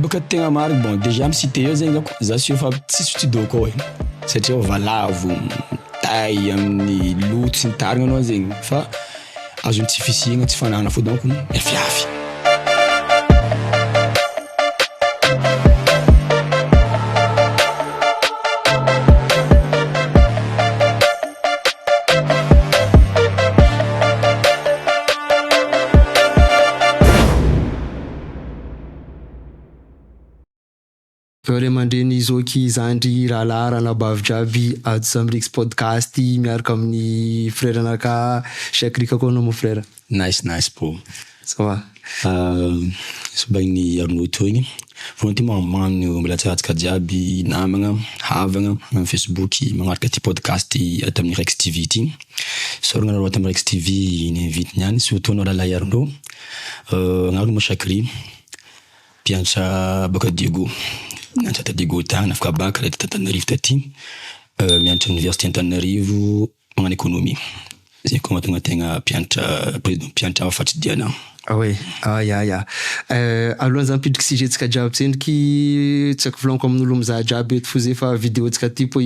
Baka tegna marina bon déjà am'cité eo zegny za sy fa tsisy studio koa satria valavo tay amin'ny loto sy ny tarigny anao zegny fa azony tsy fisihagna tsy fanana fô donc miafiafy. Ray aman-dreny Zoky Zandry Rahalahy Ranabavy jiaby ato Samrix podcast miaraka amin'ny frère anaka Chakrika koa anao mon frère. Nice bro. Ça va? Sobagny Arnaud Tony. Volontairement magnano mbola tsaratsika jiaby namagna, havagna amin'ny Facebook magnaraka ty podcast ato amin'ny Rex TV ity. Soragna nareo ato amin'ny Rex TV ni-invite niany surtout anao lalahy Arnaud. Agnarako mo Chakri. Pianatra baka Diego. Mianatra Diego tagny afaka bac reto Antananarivo taty. Mianatra Université Antananarivo magnano économie. Zay koa mahatonga tegna pianatra afatsy diana. Ah ouais, ya. Alohan'ny zany pidriky sujet-tsika jiaby tsendriky tsy haiko volaniko amin'olo mizaha jiaby eto fô fa vidéo-tsika ty po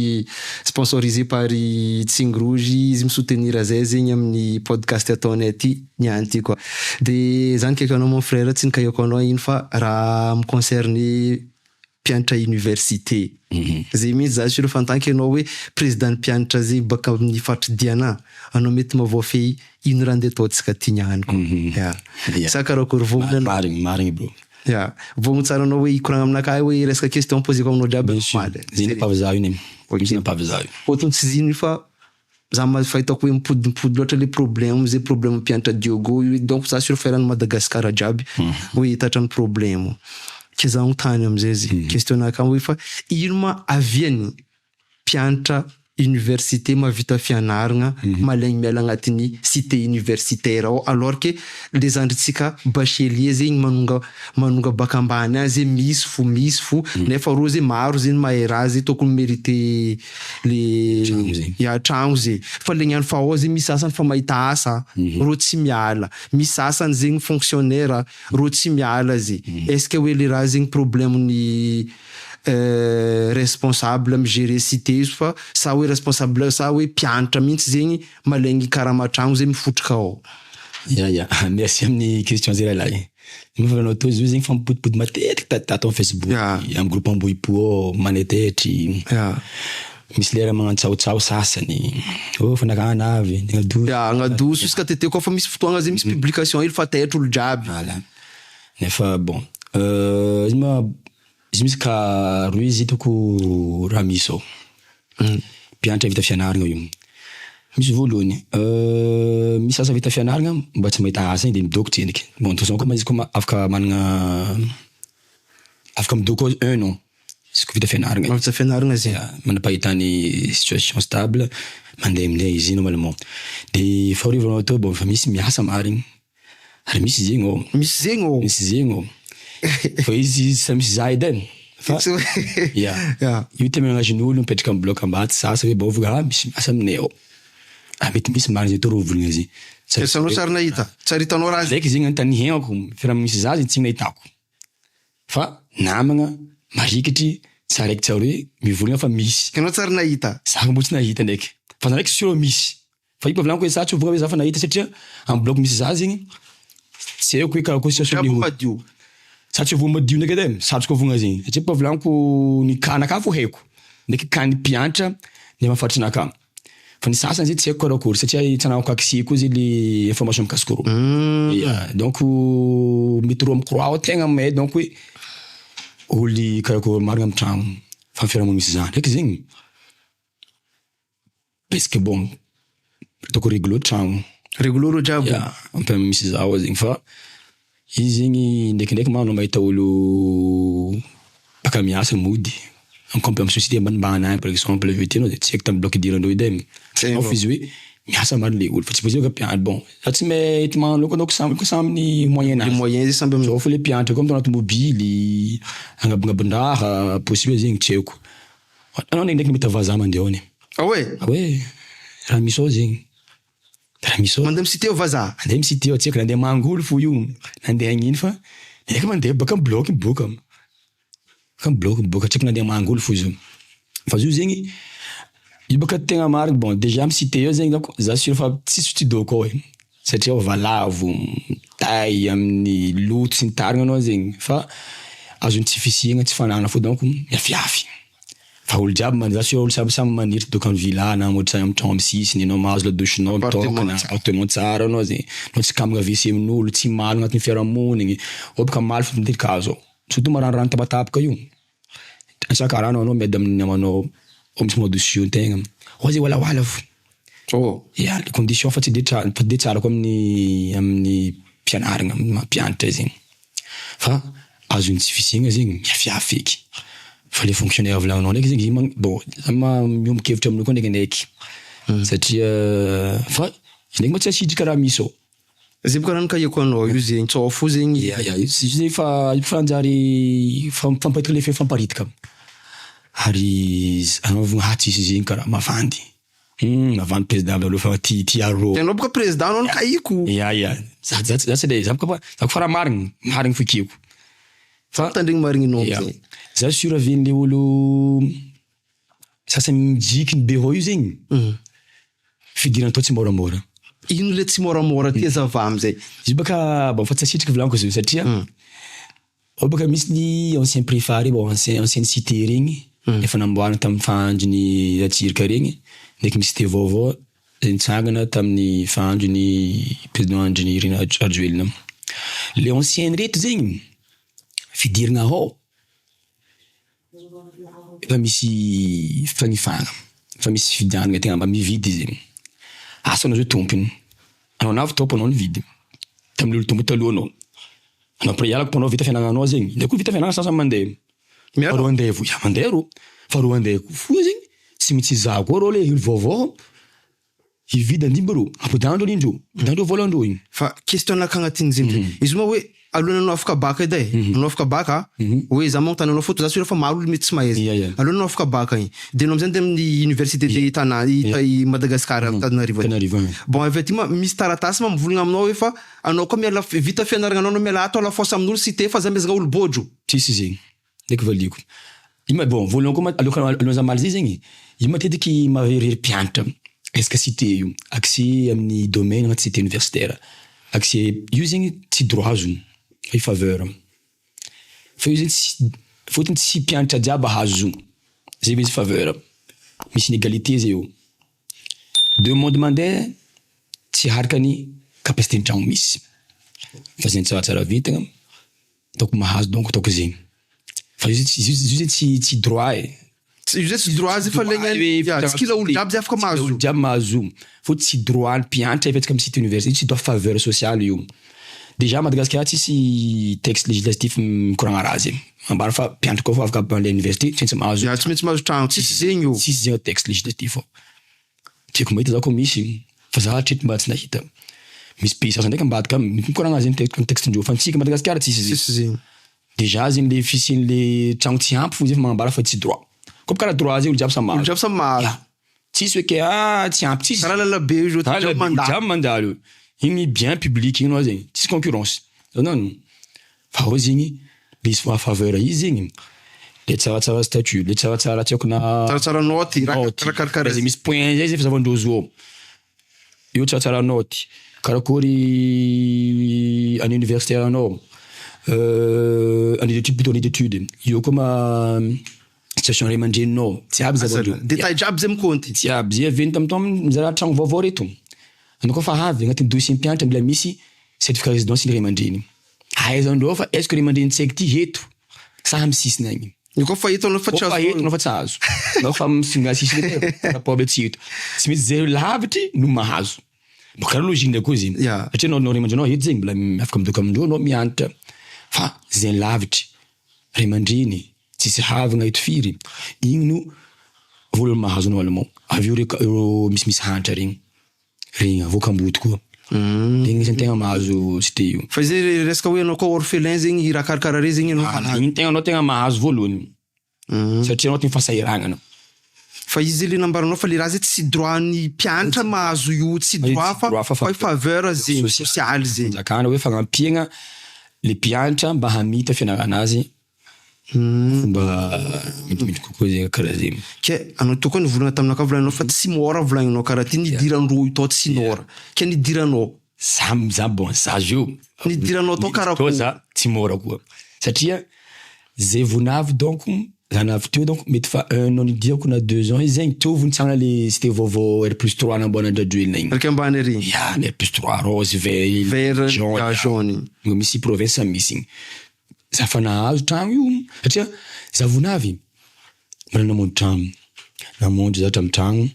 sponsorisé par Tsing Rouge izy misoutenir zay zegny amin'ny podcast ataonay ty niany ty koa. De zany kaiky anao mon frère tsy nikaiako anao ino fa raha me concerné pianatra université. Zay mihitsy za sure fa en tant que anao hoe président pianatra zay baka amin'ny faritry diana anao mety mavoafy ino raha ndeha ataotsika ty niany koa. Sa karakory vogna marigny bro. Ya, vogno tsara anao hoe ikoragna aminakahy hoe resaka question posé ko aminao jiaby maly. Ziny pavizao iny. Ziny pavizao. Otony tsy ziny fa za fahitako hoe mipodimpody loatra le problème zay problème pianatra Diogo donc za sure ferany Madagascar jiaby hoe tratran'ny problème. Ke za tany amizay zy questionnaka hoe fa ino ma aviany pianatra université mavita fianaragna malaigny miala agnatin'ny cité universitaire ao alors que les andritsika bachelier zegny manonga baka ambany azy misy fo nefa ro zay maro zegny mahay raha zay tokony mérité le tragno zay fa le niany fa ao zay misy sasany fa mahita asa ro tsy miala misy sasany zegny fonctionnaire ro tsy miala zay est-ce que hoe le raha zegny problème ny responsable am gérer cité fa sa hoe responsable sa hoe pianatra mihitsy zegny malaigny karamatragno zay mifotroka ao. Ya, merci amin'ny question zay lalahy. Ny fanao to izy zegny fa mipodipody matetiky tato amin'ny Facebook amin'ny groupe Ambohipo manetetry. Misy lera magnano tsaotsao sasany. Fanakana avy, agnadoso iska tete koa fa misy fotoagna zay misy publication ilo fa taitry olo jiaby. Voilà. Nefa bon. Izy misy ka roy izy hitako raha misy ao. Pianatra vita fianaragna io. Misy voalohany. Misy asa vita fianaragna mba tsy mahita asa igny de midoko tsendriky. Bon, de toute façon koa izy koa afaka managna afaka midoko un non. Izy koa vita fianaragna. Vita fianaragna zay. Manapahitany situation stable mandeha aminay izy normalement. De fahorivanao to bon fa misy miasa marigny. Ary misy zegny ao. Misy zegny ao. Fa izy sa misy za eden. Io te menagn'olo mipetraka amin'ny bloc ambaty sasa hoe baovy misy miasa aminay ao. Mety misy marigny zay to ro volagna zay. Sanao tsara nahita? Tsara hitanao raha zay zegny antanihenako fa misy za zay tsy nahitako. Fa namagna marikitry tsy araiky tsara hoe mivolagna fa misy. Kanao tsara nahita? Za mbo tsy nahita ndraiky. Fa za ndraiky sûr misy. Fa io volaniko hoe za tsy voga hoe za fa nahita satria amin'ny bloc misy za zegny tsy haiko hoe karakôry situation madio. Sa tsy voa madio ndraiky edy sarotsy vogna zegny satria pa volaniko ny kanaka fo haiko ndraiky kany pianatra ny mafaritry nakamo fa ny sasany zay tsy haiko karakory satria tsanako accès koa zay le information mikasika rô. Donc mety ro amiko ao tegna mahay donc hoe olo karakory marigna amin'ny tragno fa fiarahamonina misy zany ndraiky zegny parce que bon toko réglo tragno réglo ro jiaby ampy misy zao zegny fa izy zegny ndraikindraiky manao mahita olo baka miasa mody ampy amin'ny société ambanimbany par exemple vt anao tsy haiko tamin'ny bloc idiranao edy fa izy hoe miasa mariny le olo fa tsy possible ka pianatra bon za tsy mety magnano loko anao samby moyen les moyens zay samby amin'izao fa le pianatra koa mitao anaty mobily agnabonabondraha possible zegny tsy haiko anao ndraikindraiky mety avaza mandeha ao any. Ah ouais raha misy ao zegny. Mandeha misity eo vaza. Mandeha misity eo tsy haiko nandeha mangolo fo io nandeha agnino fa ndraiky mandeha baka bloc boka. Kan bloka tsy nandeha mangoly fo izy. Fa izy zegny io baka tegna marigny bon déjà am cité eo zegny donc za sûr fa tsisy studio koa satria valavo tay amin'ny loto sy ny tarigny anao zegny fa azony tsy fisihagna tsy fanana fo donc miafiafy. Fa olo jiaby man za sûr olo samy manirity donc amin'ny villa na ohatra amin'ny tragno amin'ny sisiny anao mahazo la douche-nao mitokana appartement tsara anao zegny. Anao tsy kamagna WC amin'olo tsy maly agnatin'ny fiarahamonigny. Baka maly fo mitety kazo. Surtout marandrano tapatapaka io. Ansakarano anao miady amin'ny namanao misy modusio tegna. Ozy wala fo. Ya, les conditions fa tsy de tsara koa amin'ny pianaragna mampianatra zegny. Fa azony tsy fisihagna zegny miafiafy eky. Fa les fonctionnaires volagninao ndraiky zegny bon miombon-kevitra amin'io koa ndraiky. Satria fa izy ndraiky tsy asitrika raha misy ao. Zay baka raha nikahiako anao io zegny tsao fo zegny. Ya, izy fa fanjary fampahitaka le famparitika. Ary anaovagna tsisy zegny karaha mavandy. Mavandy président aloha fa ti aro. Anao baka président anao nikahiko. Ya. Za baka fara marigny fo ikeko. Fa tandregny marigny anao zegny. Za sûr aven'le olo sasany mijikiny be ho io zegny. Fidirana tao tsy moramora. Ino le tsy moramora ty azava amizay. Izy baka bon fa tsy asitrika volaniko izy satria ao baka misy ny ancien préfet bon ancienne cité regny efa namboarina tamin'ny fandriny Atsirika regny ndraiky misy cité vaovao nitsangana tamin'ny fandriny président Andrinirina Rajoelina. Le ancienne reto zegny fidirana ao efa misy fanifana fa misy fidianana tegna mba mividy zegny. Asanao zao tompony. Anao navy topo anao nividy. Tamin'ny olo tompo talohanao. Anao après ialako anao vita fianarana zegny. Ndray koa vita fianarana sasany mandeha. Roa andeha vo. Mandeha ro. Fa roa andeha fo zegny. Tsy mitsy za koa ro le ilo vaovao. Hividy andimby ro. Apodandro lindro. Apodandro volandro igny. Fa question anaka agnatin'ny zegny. Izy moa hoe alohan'ny anao afaka baka edy e. Anao afaka baka hoe za magnotany anao foto za sûr fa maro olo mety tsy mahazo. Alohan'ny anao afaka baka igny. De anao amizay amin'ny université de Tana i Madagascar Tananarivo. Bon avy aty misy taratasy mivolagna aminao hoe fa anao koa miala vita fianaragna anao miala ato ala fosa amin'olo cité fa za mezagna olo bodro. Tsisy zegny. Ndraiky valiko. Io bon voalohany koa alohan'ny za maly zegny io matetiky mahery mpianatra. Est-ce que cité io accès amin'ny domaine agnaty cité universitaire. Accès io zegny tsy droit azony. Fa faveur. Fa io zegny fotony tsy mpianatra jiaby hazo. Zay izy faveur. Misy inégalité zay io. Deux mondes mandeha tsy haraka ny capacité ny tragno misy. Fa zegny tsaratsara vitagna ataoko mahazo donc ataoko zegny. Fa io zegny tsy droit e. Io zay tsy droit zay fa legny tsy kila olo jiaby zay afaka mahazo. Olo jiaby mahazo. Fotony tsy droit ny mpianatra ifetsika amin'ny cité universitaire. Tsy droit faveur sociale io. Déjà Madagascar tsisy texte législatif mikoragna raha zegny. Ambara fa mpianatra koa fa afaka amin'ny université tsy mahazo. Ya tsy maintsy mahazo tragno tsisy zegny io. Tsisy zegny texte législatif ao. Tiako mahita za koa misy fa za hatreto mba tsy nahita. Misy pays sasany ndraiky ambadika mikoragna zegny texte-ndreo fa antsika Madagascar tsisy zegny. Déjà zegny le fisian'le tragno tsy ampy fo zegny magnambara fa tsy droit. Comme karaha droit zegny olo jiaby samy mahazo. Olo jiaby samy mahazo. Tsisy hoe ke tsy ampy tsisy. Karaha lalabe io jiaby mandalo. Igny bien public igny anao zegny. Tsisy concurrence. Non. Fa ao zegny le izy faveur izy zegny. Le tsaratsara statut, le tsaratsara tiako na tsaratsara noty raha misy point zay fa zavandrozo ao. Io tsaratsara noty. Karakory en universitaire anao. En étude plutôt en étude. Io kuma situation ray aman-dreninao. Tsy aby zavandrozo. Détail jiaby zay mikonty. Tsy aby zay aveny tam'tao mizaha tragno vaovao reto. Anao koa fa avy agnatin'ny dossier mpianatra mbola misy certificat résidence ray aman-dreny. Ahaizandreo fa est-ce que ray aman-dreny tsaiky ty eto sa amy sisiny agny. Io koa fa eto anao fa tsy azo. Eto anao fa tsy azo. Anao fa misinga sisiny rapport tsy eto. Tsy misy zay lavitry no mahazo. Bo karaha logique koa zegny. Satria anao ray aman-drenao eto zegny mbola afaka midoka amindreo anao mianatra. Fa zay lavitry ray aman-dreny tsisy havagna eto firy. Igny no voalohany mahazo anao allemand. Avy eo misy hanitra regny. Regny avokamboto koa. Regny isan'ny tegna mahazo cité io. Fa zay resaka hoe anao koa orphelin zegny raha karakara re zegny anao. Igny tegna anao tegna mahazo voalohany. Satria anao tegna fasahiragna. Fa izy le nambaranao fa le raha zay tsy droit ny mpianatra mahazo io tsy droit fa faveur zegny sociale zegny. Zakana hoe fagnampiagna le mpianatra mba hamita fianarana azy Fomba mitimity kokoa zegny karaha zegny. Ke anao toa koa nivolagna taminaka volagninao fa tsy mora volagninao karaha ty nidiran-drô tao tsy nora. Ke nidiranao. Za bon za io. Nidiranao tao karaha za tsy mora koa. Satria zay vao navy donc za navy teo donc mety fa 1 an nidirako na 2 ans izy zegny teo vonitsagna le c'était vaovao R+3 namboanan-drajoelina igny. Araka ambany ery. Ya, R+3 rose vert jaune. Misy province misy igny. Za fa nahazo tragno io satria za vao navy mbola namonjy tragno. Namonjy za tamin'ny tragno.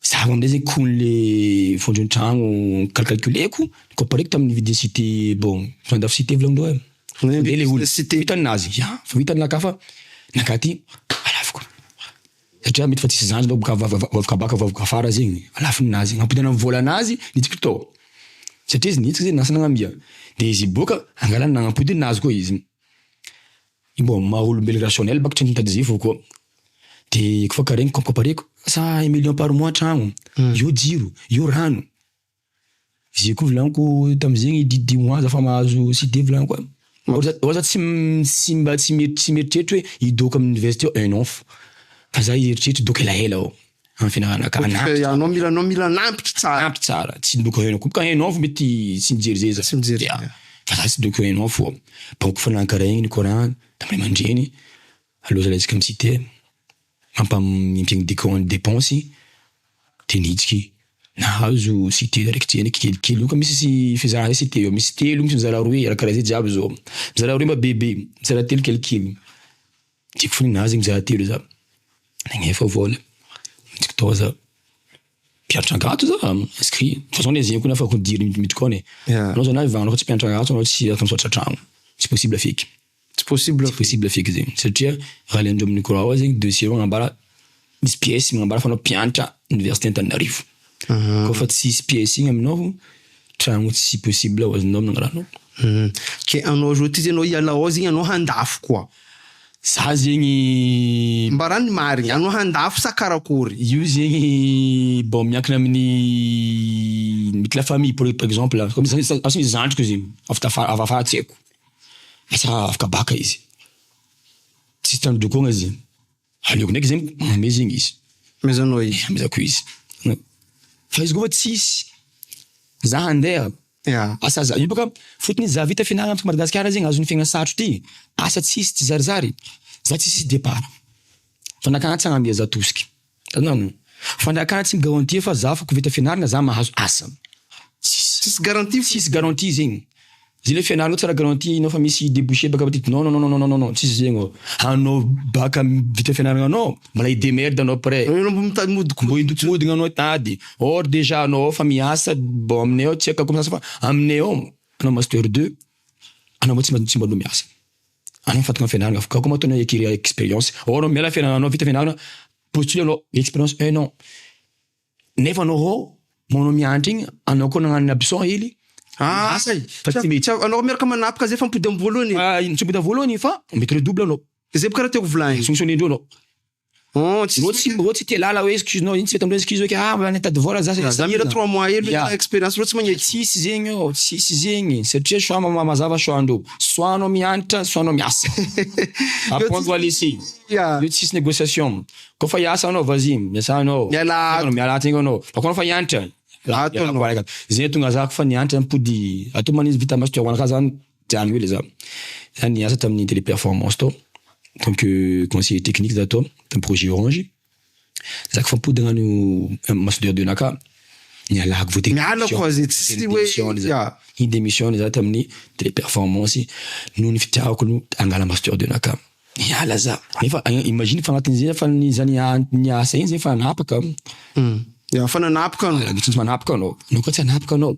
Za am'izay zegny kony le fondron'ny tragno calculeko compareko tamin'ny vidécité bon fandafy cité volagnin-dreo. Le olo cité hitanazy. Ya, fa hitany nakafa nakaty alafiko. Satria mety fa tsisy zanjy bao vavaka baka vavaka afara zegny. Alafiny nazy. Ampitana amin'ny vola nazy nitsika tao. Satria izy nitsika zegny nasa nagnambia. De izy boka angalany nagnampody nazy koa izy. Bon, maha olombelo rationnel baka tsy nitady zay fao koa. De kofa karegny compareko sa 1 million par mois tragno. Io jiro, io rano. Izy koa volaniko tam'zegny 10 mois za fa mahazo cité volaniko. Oza tsy mieritreritry hoe hidoko amin'ny université 1 an. Fa za hieritreritry doko elaela ao. Amin'ny fianarana ka anao mila nampitry tsara. Nampitry tsara. Tsy doko 1 an. Ka 1 an mety tsy mijery zay za. Tsy mijery. Fa za tsy doko 1 an fo. Bon kofa nankaraha igny ny courant tam'ray aman-dreny aloza laitsika amin'ny cité. Mampampiagny dépense de nitsiky nahazo cité raiky tsena kelikely io ka misy fizarana cité io misy telo misy mizara roe karaha zay jiaby zao. Mizara roe mabebe, mizara telo kelikely. Tiako fony nazy mizara telo za. Nagnefa vola. Nitsika tao za. Mpianatra angato za inscrit. De toute façon les zegny koa nafa kondiry mitimity koa ne. Anao zao na ivagna anao tsy mpianatra angato anao tsy afaka misaotra tragno. Tsy possible feky. Tsy possible feky zegny. Satria raha lendreo amin'ny courant zegny dossier magnambara misy pièce magnambara fa anao mpianatra université Antananarivo. Koa fa tsisy pièce igny aminao tragno tsy possible ho azonao amin'angalanao. Ke anao zao ty anao hiala ao zegny anao handafo koa. Za zegny mbarany marigny anao handafo sa karakory. Io zegny bon miankina amin'ny mety la famille par exemple comme ça asy zandriko zegny afafara tsy haiko. Asa afaka baka izy. Tsisy tandrokogna izy. Aleoko ndraiky zegny manome zegny izy. Mezanao izy. Mezako izy. Fa izy koa tsisy za handeha. Asa za io baka fotony za vita fianarana amiko Madagasikara zegny azony fiaigna sarotro ty. Asa tsisy tsy zarizary. Za tsisy départ. Fandakana tsy agnambia za tosika. Non. Fandakana tsy garantie fa za afaka vita fianarana za mahazo asa. Tsisy garantie. Tsisy garantie zegny. Zile fianarana tsara garantie anao fa misy débouché baka petit non tsisy zegny. Anao baka vita fianarana anao mala idemerde anao après. Mbo indokomodigna anao tady. Or déjà anao fa miasa bon aminay ao tsy haiko fa aminay ao anao master 2 anao tsy mba miasa. Anao fatana fianarana afaka koa matona acquérir expérience. Or anao miala fianarana anao vita fianarana postuler anao expérience 1 an. Nefa anao manao mianatra igny anao koa nagnano absent hely. Say. Anao miaraka manapaka zay fa mipody amin'ny voalohany. Tsy mipody voalohany fa mety redouble anao. Zay bokara tiako volagny. Fonctionnendreo anao. Tsy te lala hoe excuse-nao iny tsy vetamindreo excuse hoe mbola nitady vola za mila 3 mois hely expérience tsy magneky. Tsisy zegny ao, tsisy zegny satria choix mazava choix andreo. Soit anao mianatra, soit anao miasa. Apprendre à laisser. Io tsisy négociation. Koa fa hiasa anao vas-y, miasa anao. Miala tegna anao. Fa koa fa hianatra zay tonga za fa nianatra mipody ato manizy vita master hoanaka zany jany hoe le za. Za niasa tamin'ny téléperformance tao. Donc conseiller technique za tao tamin'ny projet Orange. Za fa mipody hagnano master 2 naka. Nialako voté. Miala koa zay tsisy hoe i démission za tamin'ny téléperformance no ny fitiavako no angala master 2 naka. Niala za. Nefa imagine fa agnatin'izay fa niasa iny zay fa napaka. Fa nanapaka anao. Tsy manapaka anao. Anao koa tsy anapaka anao.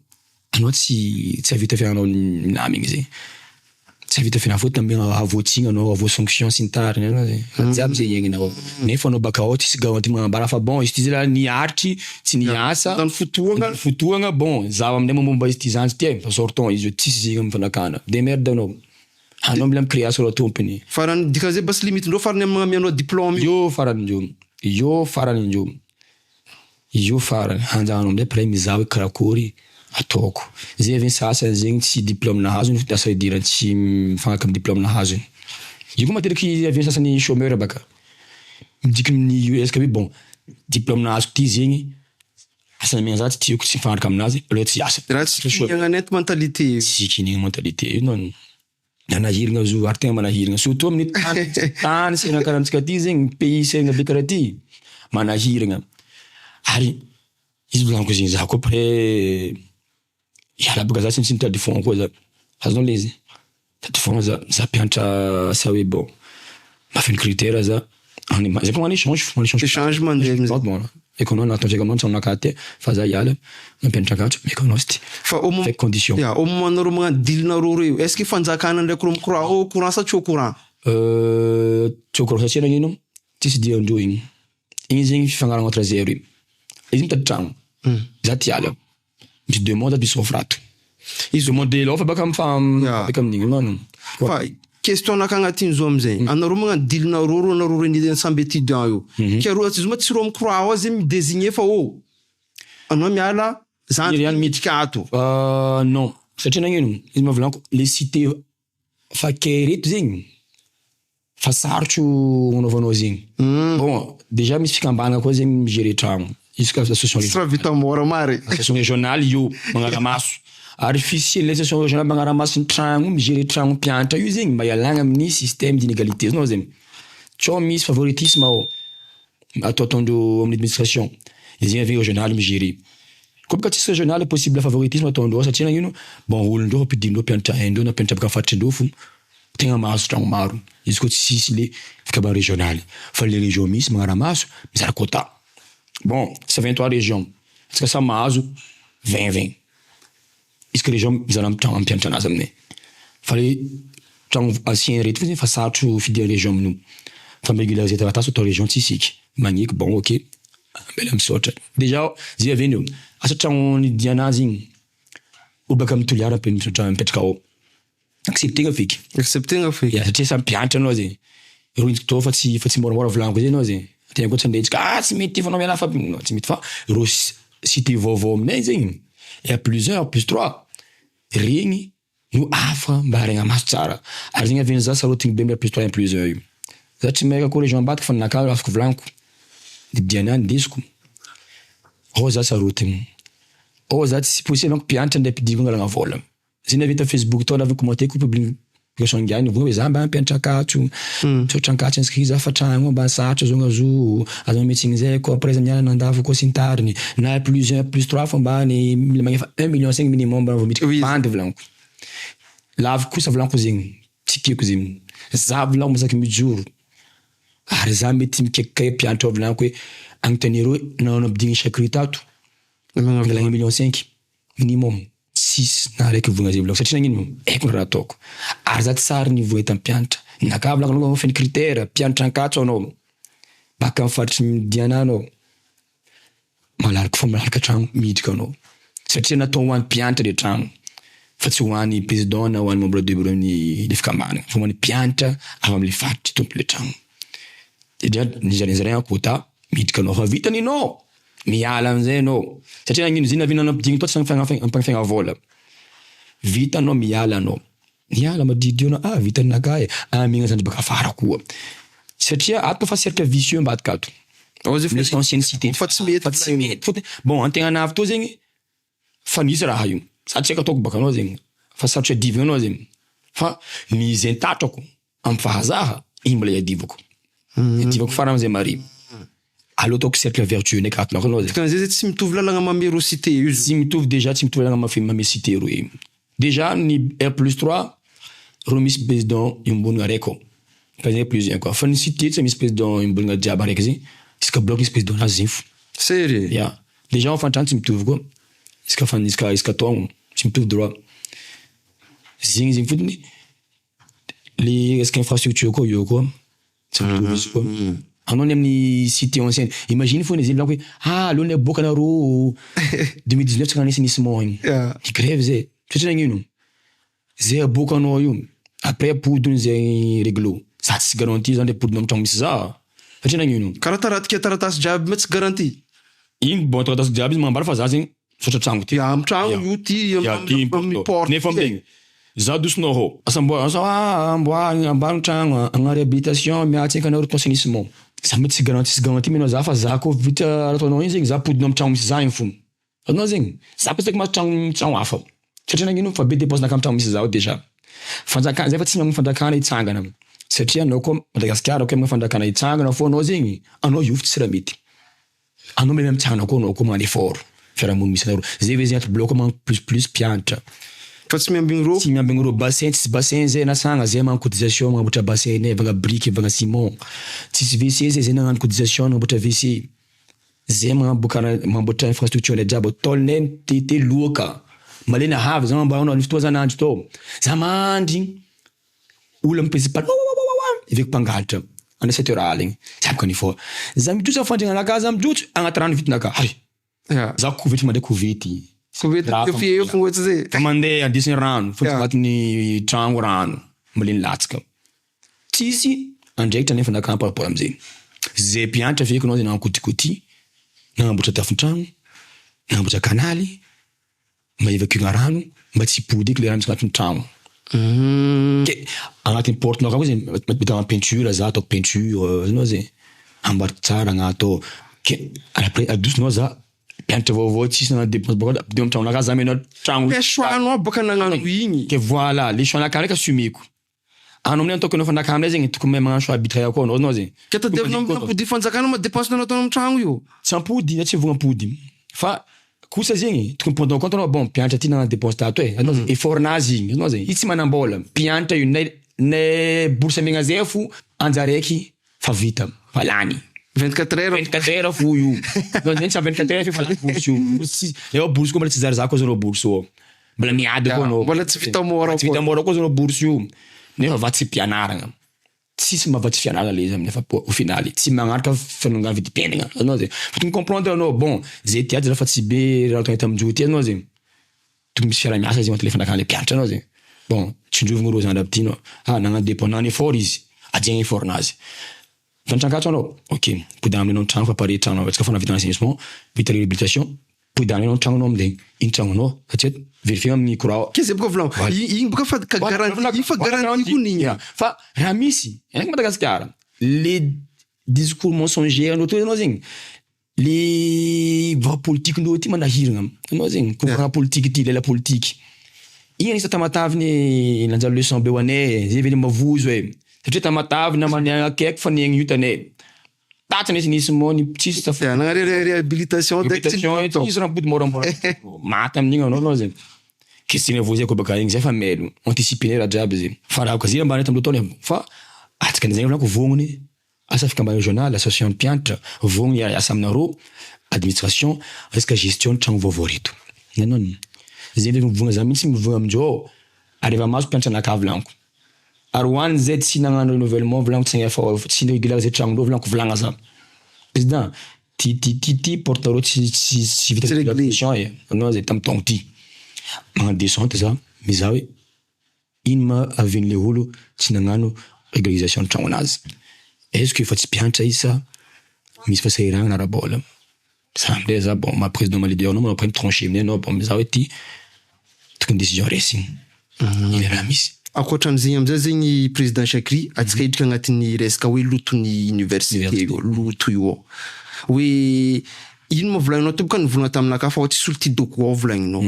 Anao tsy avita fiananao minamigny zay. Tsy avita fianana fotony amin'ny avoatsigna anao, avo sanction sy ny tariny anao. Jiaby zay egny anao. Nefa anao baka ao tsisy garantie magnambara fa bon izy ty zay niaritry tsy niasa. Tany fotoagna bon za aminay momba izy ty zany ty fa sortant izy tsisy zegny amin'ny fanakana. Demerde anao. Anao mila micréa sur la tompony. Farany dika zay basy limite ndreo farany aminao diplôme. Yo farany ndreo. Io farany hanjanao amizay après mizaha hoe karakory ataoko. Zay avy sasany zegny tsy diplôme nahazo ny asa idirany tsy mifagnaka amin'ny diplôme nahazo. io koa matetiky avy sasany chômeur baka midika amin'ny resaka hoe bon diplôme nazoko ty zegny asa megna za tsy tiako tsy mifanaraka aminazy aleo tsy asa raha tsy kinananety mentalité tsy kinigna mentalité io non nanahiragna zo ary tegna manahiragna surtout amin'ny tany segna karaha antsika ty zegny pays segna be karaha ty manahiragna ary izy volaniko zegny za koa après iala baka za tsy mitady fond koa za azonao le izy mitady fond za mpianatra asa hoe bon mafiny critère za zay ko magnano échange mandeha bon économie natonjeka aminao tsanonaka ty fa za iala mampianatra akato mécanos ty fa avec condition au moment nareo magnano deal-nareo reo est-ce que fanjakana ndraiky reo micourant au courant sa tsy au courant tsy au courant satria nagnino tsisy diandreo igny zegny fifanaragna entre zero izy mitady tragno za ty iala misy 2 mois za misy offre izy demande l'offre baka baka amin'igny non fa question naka agnatiny zo amizay anareo magnano deal-nareo ro anareo renidiny samby étudiant io ke ro izy tsy ro micourant ao zegny midésigner fa anao miala za midika ato non satria nagnino izy mavolaniko le cité fa ke reto zegny fa sarotro anaovanao zegny bon déjà misy fikambana koa zegny migérer tragno izy ka association vita mora mare association régionale io magnaramaso ary officiel l'association régionale magnaramaso ny tragno migérer tragno mpianatra io zegny mba ialagna amin'ny système d'inégalité znao zegny tsao misy favoritisme ao ataotondreo amin'ny administration izy zegny avy régionale migérer koa baka tsisy régionale possible favoritisme ataondreo satria nagnino bon olondreo ampidindreo mpianatra haindreo na mpianatra baka faritrindreo fo tegna mahazo tragno maro izy koa tsisy le fikabana régionale fa le région misy magnaramaso mizara quota bon c'est 23 régions est-ce que ça mahazo 20 izy ka région mizara tragno mpianatra anazy aminay fa le tragno ancien reto fa sarotro fidia région amin'io fa mirégulariser taratasy atao région tsy isiky magniky bon ok mbela misaotra déjà zay avy eo asa tragno nidianazy igny olo baka amin'ny toliara mipetraka ao acceptegna feky satria samy mpianatra anao zegny ro intsika to fa tsy moramora volaniko zay anao zegny tegna koa tsy andretsika tsy mety fa anao miala fa tsy mety fa ro cité vaovao aminay zegny et à plusieurs plus 3 regny no afa mba regna maso tsara ary zegny avy za sarotigny be mba plus 3 plus 1 io za tsy maika ko région ambadika fa ninaka afaka volaniko nidianany ndesiko za sarotigny za tsy possible manko mpianatra nday mpidiva ngalagna vola zay navita Facebook tao navy commenter ko publication ngiany vao za mba mpianatra akato tsotra ankato inscrit fa tragno mba sarotro zo azo metsiny zay ko après miala nandavo ko sintariny na plus 1 plus 3 fa mba ny magnefa 1,5 million minimum mba vomity bandy volaniko lavy kosa volaniko zegny tsy tiako zegny za volaniko masaky mijoro ary za mety mikekikay mpianatra volaniko hoe agnotaniro nanao bidigny chaque ritato ngalagna 1,5 million minimum 6 na raiky vogna zay volaniko satria nagnino haiko raha ataoko ary za tsy sary niveau etam mpianatra naka volaniko anao feny critère mpianatra ankatso anao baka mifaritry midiana anao malalaka tragno miditra anao satria natao ho an'ny mpianatra le tragno fa tsy ho an'ny président na ho an'ny membre de bureau ny le fikambanana fa ho an'ny mpianatra avy am'le faritry tompo le tragno dia nizarazaragna quota miditra anao fa vitany anao miala am'izay anao satria nagnino zay navinana bidigny to tsy ampagnafiagna vola vitanao miala anao miala madidio anao vitany nakae amegna zany baka afara koa satria ato fa cercle vicieux ambadika ato misy ancienne cité fa tsy mety bon antegna navy to zegny fa nisy raha io sa tsy ataoko baka anao zegny fa sarotra adivina anao zegny fa mizy antatrako amin'ny fahazaha igny mbola iadivako iadivako farany am'izay mari allo ataoko cercle vertueux nek ato anao zegny zay tsy mitovy lalagna mamero cité io tsy mitovy déjà tsy mitovy lalagna mamero cité ro déjà ny R+3 ro misy président imbonigna raiky ao fa zay plus 1 quoi fa ny cité tsy misy président imbonigna jiaby raiky zegny iska bloc misy président nazy zegny fo sérieux ya déjà fantrano tsy mitovy koa iska taogno tsy mitovy droit zegny fotony le resaka infrastructure koa io koa tsy mitovy izy koa anao ny amin'ny cité ancienne imagine fo zay volaniko hoe alony aboaka anareo 2019 tsy kanisy nisement igny ny grève zay satria nagnino zay aboaka anao io après apodiny zay réglo za tsy garantie zany apodiny amin'ny tragno misy za satria nagnino karaha taratika taratasy jiaby mety tsy garantie igny bon taratasy jiaby izy mambara fa za zegny sotra tragno ty amin'ny tragno io ty amin'ny porte nefa amin'igny Za dosinao hô. Asa ambano tragno, agna réhabilitation, miatsy anao reconstruction. Za mety tsy garanty menao za fa za koa vita raha ataonao iny zegny za apodinao amy tragno misy za iny fony. Anao zegny, za petsaka mahazo tragno hafa. Satria nagnino fa be dépense nakamy tragno misy za déjà. Fanjakana zay fa tsy magnano fanjakana hitsangana. Satria anao koa Madagasikara koa magnano fanjakana hitsangana fô anao zegny, anao io tsy raha mety. Anao mena mitsangana koa anao koa magnano effort. Fiarahamonina misy anao. Zay ve zegny bloc man plus mpianatra. Fa tsy miambigny rô. Tsy miambigny rô bassin, tsisy bassin zay nasagna zay magnano cotisation magnamboatra bassin nay vanga brique vanga ciment. Tsisy WC zay nagnano cotisation magnamboatra WC. Zay magnamboatra infrastructure nay jiaby tôlonay te loaka. Malena havy za mba anao fotoa za nandro tô. Za mandry olo amy principal. Iveko mpangalatra. Ana 7 heures aligny. Sabaka ny fort. Za mijotso fandringana ka za mijotso agnaty rano vitinaka. Hay. Za kovety mandeha kovety. Kovety fie fognotsy zay. Fa mandeha andesiny rano, fotony agnatin'ny tragno rano, maleny latsaka. Tsisy andraikitra nefa nakam par rapport am'zay. Zay mpianatra feky anao zay nagnano kotikoti, nagnamboatra tafon-tragno, nagnamboatra kanaly, mba évacuer rano, mba tsy hipody eky le rano misy agnatin'ny tragno. Ke agnatin'ny porte-nao koa zay mety amin'ny peinture za ataoko peinture, anao zay amboariko tsara agnato. Ke après adosinao za mpianatra vaovao tsisy nagnano dépense boka de amy tragnonaka za menao tragno. Ke choix-nao baka nagnano igny. Ke voilà, le choix-naka ndraiky assumeko. Anao aminay ataoko anao fanakana aminay zegny tokony mahay magnano choix arbitraire koa anao zegny. Ke tadiavinao ampody fanjakana ma dépense nanao tao amy tragno io. Tsy ampody, na tsy vogna ampody. Fa kosa zegny tokony prendre compte anao bon mpianatra ty nagnano dépense tato anao zegny effort nazy igny anao zegny. Izy tsy manambola. Mpianatra io nay bourse megna zay fo anjaraiky fa vita. Fa lany. 24 heures. 24 heures fo io. Donc zegny tsy 24 heures fa lany bourse io. Eo bourse koa mbola tsy zary koa zanao bourse io. Mbola miady koa anao. Mbola tsy vita mora. Tsy vita mora koa zanao bourse io. Nefa va tsy mpianaragna. Tsisy mahavatsy fianaragna le izy amin'ny fa au final tsy magnaraka fanongana vidim-piainagna anao zegny. Fa tokony comprendre anao bon zay ty ady fa tsy be raha tagny tamin-jo ty anao zegny. Tokony misy fiara-miasa zegny antony fanakana le mpianatra anao zegny. Bon, tsindrovigny rô zany aby ty anao. Nagnano dépend nagnano effort izy. Adiagna effort nazy. Fantrankatso anao. OK. Podana aminao tragno fa pare tragno anao. Tsika fa navita assainissement, vita réhabilitation. Podana aminao tragno anao amin'igny. Iny tragno anao satria vérifier amin'ny courant. Qu'est-ce que voulant? Igny boka fa garantie, fa garantie kunigna. Fa raha misy, ain't Madagasikara. Les discours mensongers anao to anao zegny. Les voix politiques ndô ty manahiragna. Anao zegny courant politique ty lela politique. Igny anisy tamataviny nanjalo leçon be hoanay, zay vele mavozo e. Satria tamataviny namany akaiky fa niagny io tanay. Tatsa nisy moni tsisy sa fa nagnano réhabilitation tsisy raha body moramora. Maty amin'igny anao zegny. Question vao zay koa baka igny zay fa melo. Anticiper raha jiaby zegny. Fa raha koa zay mba tam'lo taony fa atsika zegny volako vognony asa fikambana journal association mpianatra vognony asa aminarô administration resaka gestion tragno vaovao reto. Nanao ni. Zay le vogna za mitsy mivogna aminjô arriva maso mpianatra nakavy lanko. Ary hoany zay tsy nagnano renouvellement volanko tsy fa tsy régulier zay tragno volanko volagna za. Président ti porte-parole tsy vita régulation e. Anao zay tam taogno ty. Magnano descente za mizaha hoe ino ma aven'le olo tsy nagnano régularisation tragno anazy. Est-ce que fa tsy mpianatra izy sa misy fasahiragna na arabola. Sa amindray za bon ma président ma leader anao après tranché aminay anao bon mizaha hoe ty tokony décision racing. Iny raha misy. Ankoatran'izay amizay zegny président Chakri atsika hidrika agnatin'ny resaka hoe loton'ny université loto io. Hoe ino ma volagninao to boka nivolagna taminaka fa tsy solo ty doko volagninao.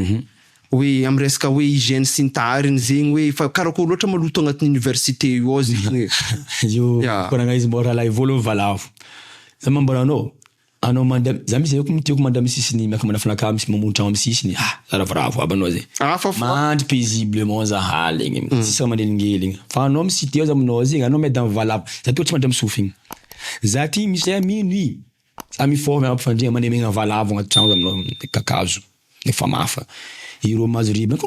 Hoe amy resaka hoe hygiène sy ny tariny zegny hoe fa karakory loatra maloto agnatin'ny université io ao zegny. Io koragna izy mbô raha voalohany valavo. Za mambolanao anao mandeha za misy zay koa tiako mandeha misisiny miaka mana fanaka misy mamono tragno misisiny ravoravo aby anao zay. Fa mandry paisiblement za haligny sisa manelingeligny fa anao misity eo za aminao zegny anao meda valavo za to tsy mandra misofigny za ty misy minuit za miforme ampifandregna manemegna valavo agnaty tragno za aminao kakazo nefa mafa iro mazo riba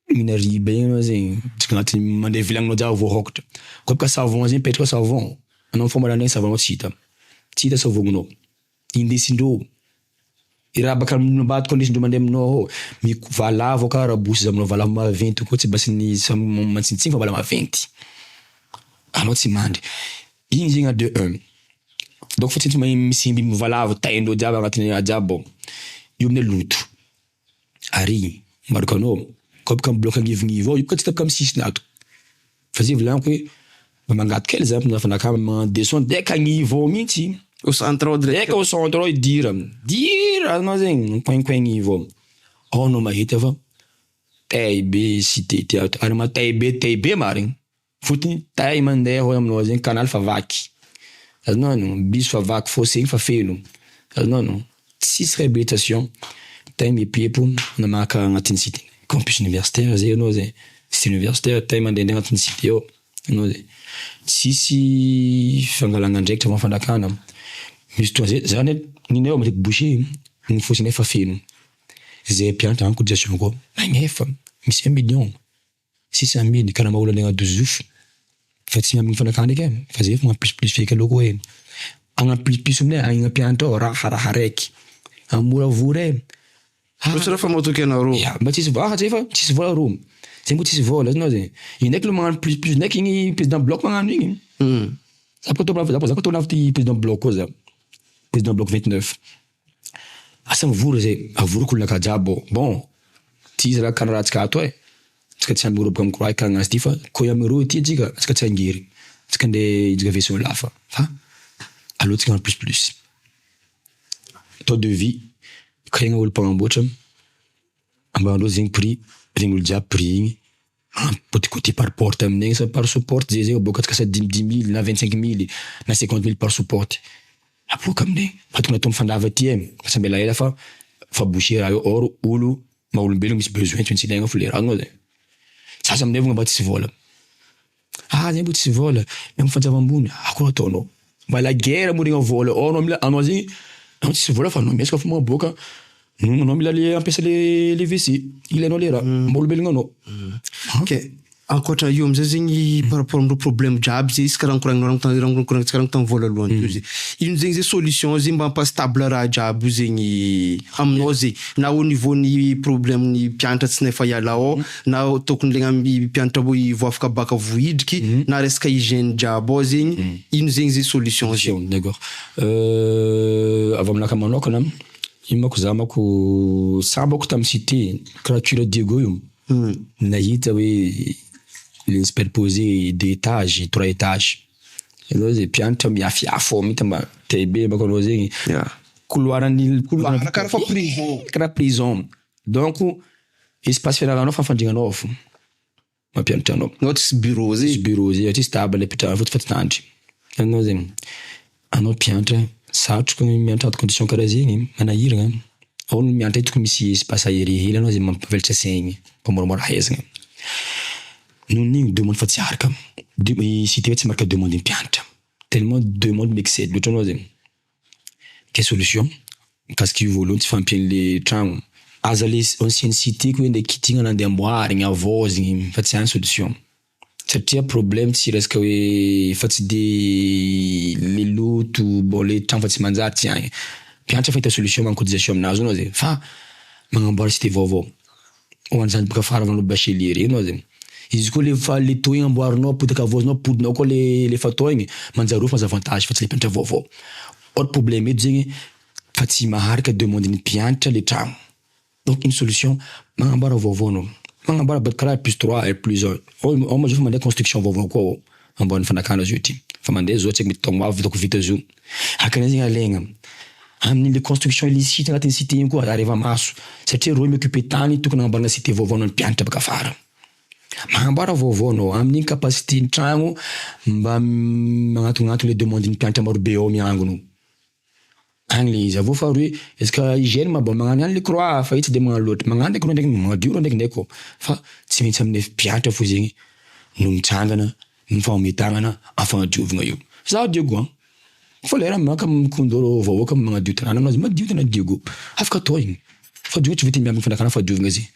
mina riba igny anao zegny tsika agnaty mandeha vilagninao jiaby voahokatra koa bika savon zegny petraka savon anao fomba savon tsy hita savogninao indesindrô iraha baka ambadika indesindrô mandeha aminao valavo ka raha bosy za aminao valavo maventy koa tsy basiny mantsintsigny fa valavo maventy anao tsy mandry igny zegny de 1 donc fa tsy misy valavo taindrô jiaby agnatin'ny jiaby io amin'ny loto ary maroko anao koa baka bloc agnivognivo ao io baka tsy tapaka amy sisiny ato fa zay volaniko hoe mba mangato kely zany mpinafana akamy magnano descend deka agnivo ao mihitsy au centre ao direct deka au centre ao dira anao zegny coin nivo ao no mahita fa tay be cité teatro ary ma tay be marigny fotony tay mandeha ao aminao zegny canal fa vaky azonao no bis fa vaky fossé fa feno azonao no tsisy réhabilitation tay miepo na maka agnatin'ny cité campus universitaire zay anao zay cité universitaire tay mandeha agnatin'ny cité ao anao zay tsisy fangalana ndraikitra mafanakana misy toa zany nina ao mateky boucher ny fossé fa feno zay mpianatra agny cotisation ko magnefa misy 1 million 600 000 kana maolo legna 12 jours fa tsy mamigny fanakana ndraiky fa zay fa plus feky aloko hoe agna plus aminay agna mpianatra ao raha raiky amoravora Sura fa moto kena ro. Ya, mba tsisy vola zay fa tsisy vola ro. Zay mbo tsisy vola zanao zay. Inaiky lo magnano plus naiky igny président bloc magnano igny. Zako to nafty président bloc koa za. Président bloc 29. Asa mivora zay, avoroko olona kajabo. Bon, ty raha kana raha tsika ato tsika tsy ambiroboka amin'ny croix kana ty fa ko amiro ty tsika tsika tsy angery. Tsika nde idzika version lafa. Fa allo tsika plus. Taux de vie kaigna olo mpagnamboatra ambanao zegny prix regny olo jiaby prix igny côté par porte aminay sa par support zay boka tsika sa 10 000 na 25 000 na 50 000 par support apoka aminay fatokona to mifandava ty sa mbela ela fa boucher raha io or olo maolombelogno misy besoin tsy maintsy ilaigna folera anao zay sasa aminay vogna mba tsisy vola zay mbo tsisy vola même fanjava ambony akory ataonao mba la guerre mo regna vola anao zegny tsisy vola fa anao miesaka fa maboka anao mila le ampesa le WC ilainao le raha mba olombelogno anao. Ok, ankoatra io amizay zegny par rapport amindreo problème jiaby zay izy karaha koragnina tsika tamy voalohany teo zay ino zegny zay solution zay mba hampastable raha jiaby io zegny aminao zay na au niveau ny problème ny mpianatra tsy nefa hiala ao na tokony legna mpianatra vo afaka baka vohidriky na resaka hygiène jiaby ao zegny ino zegny zay solution zay. D'accord. Avy aminaka manokana io mako za mako sambako tamy cité créature Diego io nahita hoe les superposés 2 étages 3 étages anao zay mpianatra miafiafo mita mba tebe mako anao zegny couloir karaha prison donc espace fianaranao fafandrignanao fo mampianatra anao nao tsisy bureau zay tsisy table apetrahana foty fatitandry anao zegny anao mpianatra satroka mianatra anaty condition karaha zegny manahiragna ao no mianatra tokony misy espace aéré hely anao zay mampivelatra saigny mpamoramora haizagna nonigny demande fa tsy araka cité tsy maraka demande mpianatra tellement demande m'excède loatra anao zegny quelle solution mikasiky io voalohany tsy fampian'le tragno aza le ancienne cité ko hoe nde kitigna nandeha amboarigny avozigny fa tsy any solution satria problème tsy resaka hoe fa tsy de le loto bon le tragno fa tsy manjary tsy agny mpianatra fa hita solution magna cotisation aminazy anao zegny fa magnamboara cité vaovao hoan'izany baka fara avanao bachelier regny anao zegny izy koa le fa le taux igny amboarinao apodaka avozinao apodinao koa le fatao igny manjary fa avantage fa tsy le mpianatra vaovao autre problème eto zegny fa tsy maharaka demande ny mpianatra le tragno donc une solution magnamboara vaovao anao magnamboara bad karaha +3 +1 ao ma zao fa mandeha construction vaovao koa ao amboariny fanakana zio ty fa mandeha zao tsy mety taogno avy vitako vita zio akana zegny alaigna amin'ile construction illicite agnatin'ny cité igny koa areva maso satria reo mioccuper tany tokony agnamboarana cité vaovao anao ny mpianatra baka fara magnamboara vaovao anao amin'igny capacité ny tragno mba magnatognato le demande ny mpianatra marobe ao miangona agny le izy avao fa roe eske hygiène mba magnano ihany le croix fa tsy de magnano loatra magnano le croix ndraiky magnadio ndraiky koa fa tsy maintsy amin'ny mpianatra fo zegny no mitsangana no fametagna afagnadiovagna io za Diego fa lera maka mikondoro vahoaka magnadio tanàna anazy madio tana Diego afaka atao igny fa Diego tsy vita miambigny fanakana fa diovagna zay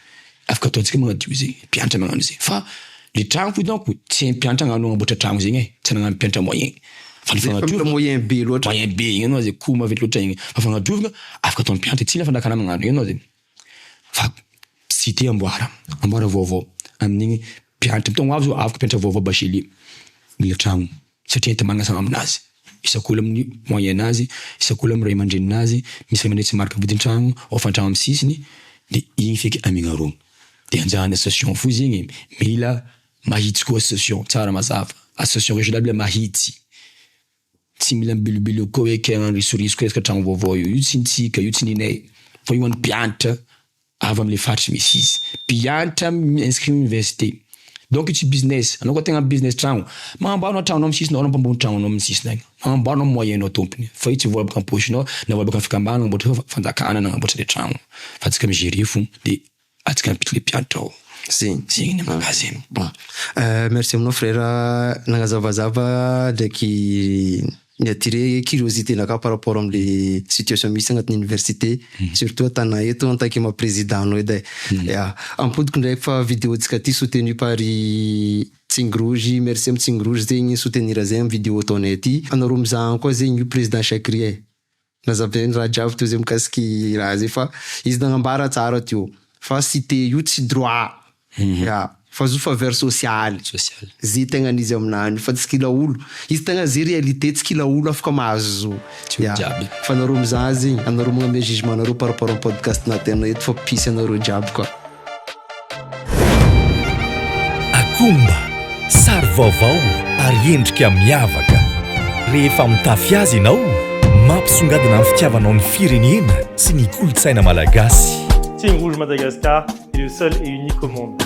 afaka ataontsika magnadio zay mpianatra magnano zay fa le tragno fo donc tsy mpianatra agnano agnamboatra tragno zegny tsy nagnano mpianatra moyen fa le fagnadiovagna moyen B loatra moyen B igny anao zay ko mavety loatra igny fa fagnadiovagna afaka ataon'ny mpianatra tsy la fanakana magnano igny anao zay fa cité amboara vaovao amin'igny mpianatra mitogno avy zao afaka mpianatra vaovao bachelier mila tragno satria enta manana sama aminazy isak'olo amin'ny moyen nazy isak'olo amin'ny ray aman-drenin'azy misy ray aman-dreny tsy marika vidin-tragno ao fantragno amin'ny sisiny de igny feky amigna rogno de anjahany association fo zegny, mila mahitsy koa association, tsara mazava. Association régionale mila mahitsy. Tsy mila mibilobilo koa hoe kay risoriso resaka tragno vaovao io tsy nitsika, io tsy ninay. Fa io an'ny mpianatra avy am'le faritry misy izy. Mpianatra inscrit université. Donc io tsy business. Anao koa tegna business tragno. Magnamboarana tragnonao amin'ny sisinao, mampambony tragnonao amin'ny sisinao. Magnamboarana moyenao tompony. Fa io tsy vola baka am-pôshinao, na vola baka amin'ny fikambana, nagnamboatra fanjakana, nagnamboatra le tragno. Fa atsika migérer fo de atsika mipitry le mpianatra ao. Zegny ny magazy. Bon. Merci aminao frère nagnazavazava ndraiky niattiré curiosité naka par rapport am'le situation misy agnatin'ny université, surtout atana eto en tant que ma président anao edy. Ya, ampodiko ndraiky fa vidéo-tsika ty soutenu par Tsingrozy, merci am Tsingrozy zegny soutenir zay am vidéo ataonay ty. Anaro mizaha koa zegny io président Chakri. Nazavainy raha jiaby teo zay mikasiky raha zay fa izy nagnambara tsara teo. Fa cité io tsy droit. Ya, fa zo faveur sociale. Zay tegna izy aminany fa tsy kila olo. Izy tegna zay réalité tsy kila olo afaka mahazo. Ya. Fa anaro mizaha zegny, anaro magname jugement anaro par rapport am podcast natin eto fa pisy anaro jiaby koa. Akomba, sary vaovao ary endrika miavaka. Rehefa mitafy azy ianao, mampisongadina amin'ny fitiavanao ny firenena sy ny kolontsaina malagasy. Team Rouge Madagascar est le seul et unique au monde.